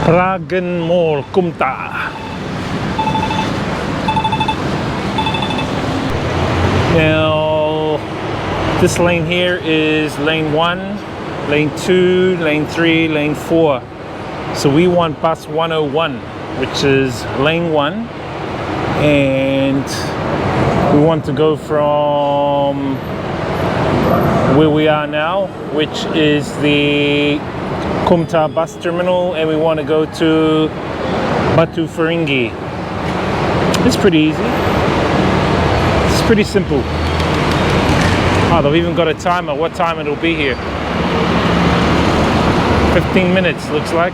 Dragon Mall Kumta. Now this lane here is lane 1, lane 2, lane 3, lane 4. So we want bus 101, which is lane 1, and we want to go from where we are now, which is the Kumta bus terminal, and we want to go to Batu Feringghi. It's pretty easy. It's pretty simple. Oh, they've even got a timer, what time it'll be here. 15 minutes looks like.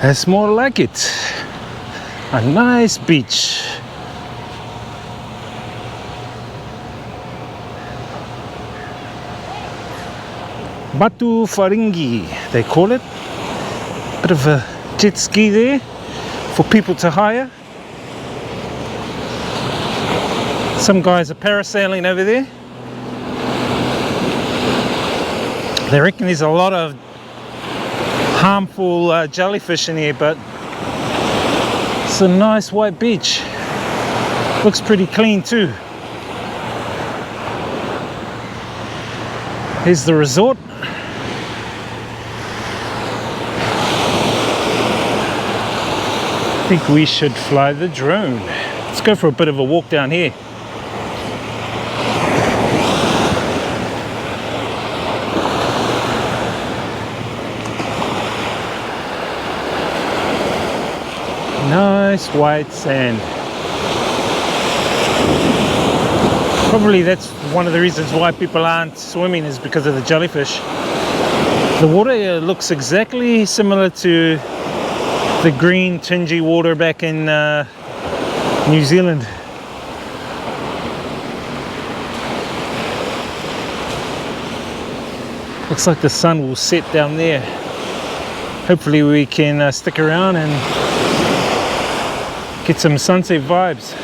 That's more like it. A nice beach. Batu Feringghi, they call it. Bit of a jet ski there for people to hire. Some guys are parasailing over there. They reckon there's a lot of harmful jellyfish in here, but it's a nice white beach. Looks pretty clean too. Here's the resort. I think we should fly the drone. Let's go for a bit of a walk down here. Nice white sand. Probably that's one of the reasons why people aren't swimming, is because of the jellyfish. The water here looks exactly similar to the green tingy water back in New Zealand. Looks like the sun will set down there. Hopefully we can stick around and get some sunset vibes.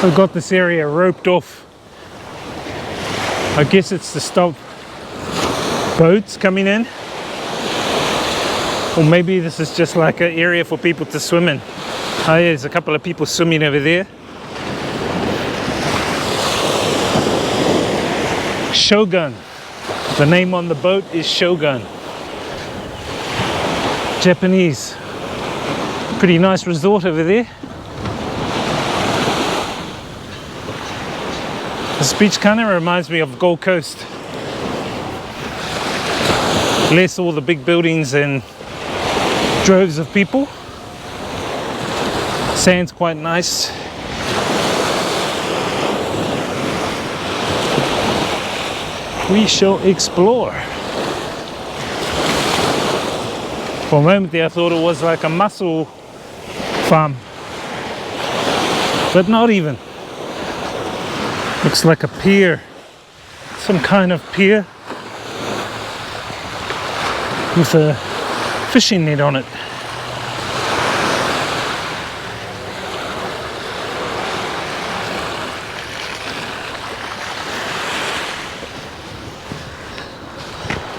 I've got this area roped off. I guess it's to stop boats coming in. Or maybe this is just like an area for people to swim in. Oh yeah, there's a couple of people swimming over there. Shogun. The name on the boat is Shogun. Japanese. Pretty nice resort over there. This beach kind of reminds me of Gold Coast. Less all the big buildings and droves of people. Sand's quite nice. We shall explore. For a moment there I thought it was like a mussel farm, but not even. Looks like a pier, some kind of pier with a fishing net on it.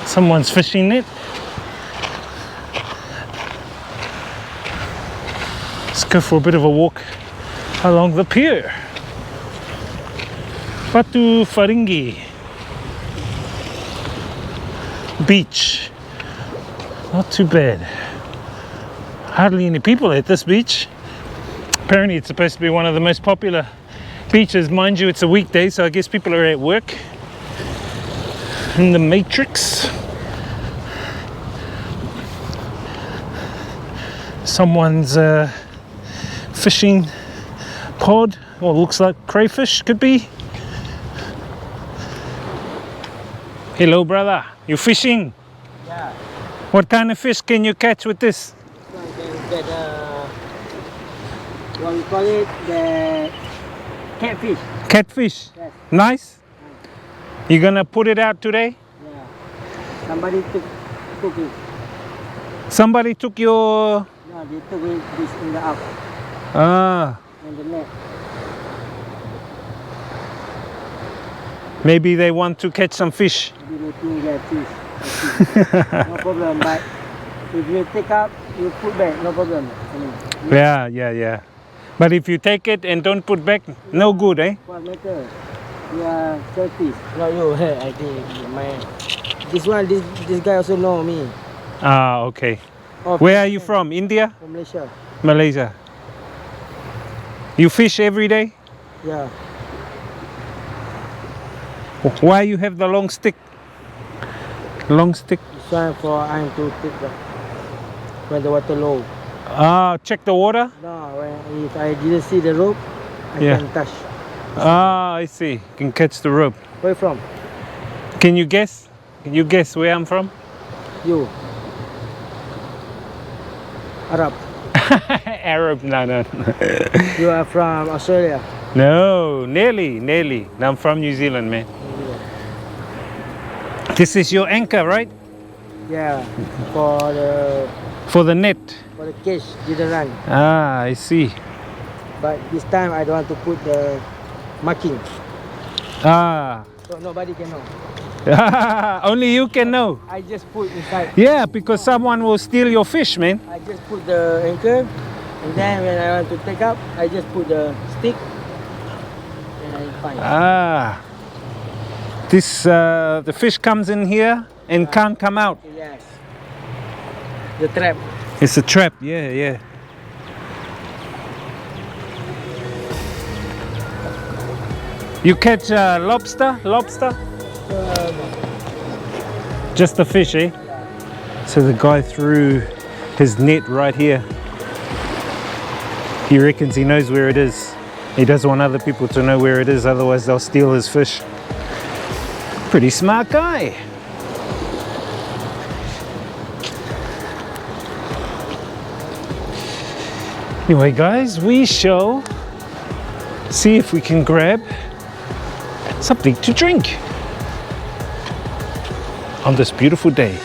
Someone's fishing net. Let's go for a bit of a walk along the pier. Batu Feringghi Beach. Not too bad. Hardly any people at this beach. Apparently it's supposed to be one of the most popular beaches. Mind you, it's a weekday, so I guess people are at work. In the Matrix. Someone's fishing pod, or looks like crayfish, could be. Hello brother, you fishing? Yeah. What kind of fish can you catch with this? So you can get what we call it, the catfish. Catfish? Yes. Nice? You gonna put it out today? Yeah. Somebody took it. Somebody took your... No, they took it this in the up in the net. Maybe they want to catch some fish. Maybe they think they're fish. No problem, but if you take up, you put back, no problem. Yeah. But if you take it and don't put back, no good, eh? What matter? You are selfish. Not you, I think my this guy also know me. Ah, okay. Oh, Where are you from? India? From Malaysia. Malaysia. You fish every day? Yeah. Why you have the long stick? Long stick? This one for I'm to take the when the water low. Ah, check the water? No, when if I didn't see the rope, I can touch. Ah, I see. You can catch the rope. Where from? Can you guess? Can you guess where I'm from? You. Arab. Arab, no. You are from Australia. No, nearly. I'm from New Zealand, man. This is your anchor, right? Yeah. For the net. For the cage didn't run. Ah, I see. But this time I don't want to put the marking. Ah. So nobody can know. Only you can know. I just put inside. Yeah, because someone will steal your fish, man. I just put the anchor, and then when I want to take up, I just put the stick, and I find. Ah. This the fish comes in here and can't come out. Yes. The trap. It's a trap. Yeah. You catch lobster? Just the fish, eh? So the guy threw his net right here. He reckons he knows where it is. He doesn't want other people to know where it is, otherwise they'll steal his fish. Pretty smart guy. Anyway guys, we shall see if we can grab something to drink on this beautiful day.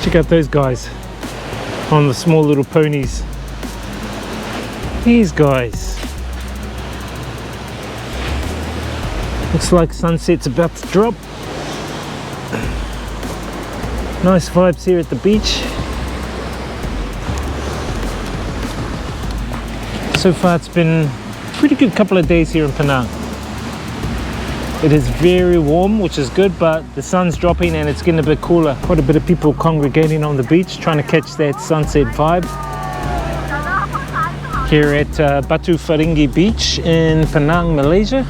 Check out those guys on the small little ponies. These guys. Looks like sunset's about to drop. Nice vibes here at the beach. So far it's been a pretty good couple of days here in Penang. It is very warm, which is good, but the sun's dropping and it's getting a bit cooler. Quite a bit of people congregating on the beach, trying to catch that sunset vibe. Here at Batu Feringghi Beach in Penang, Malaysia.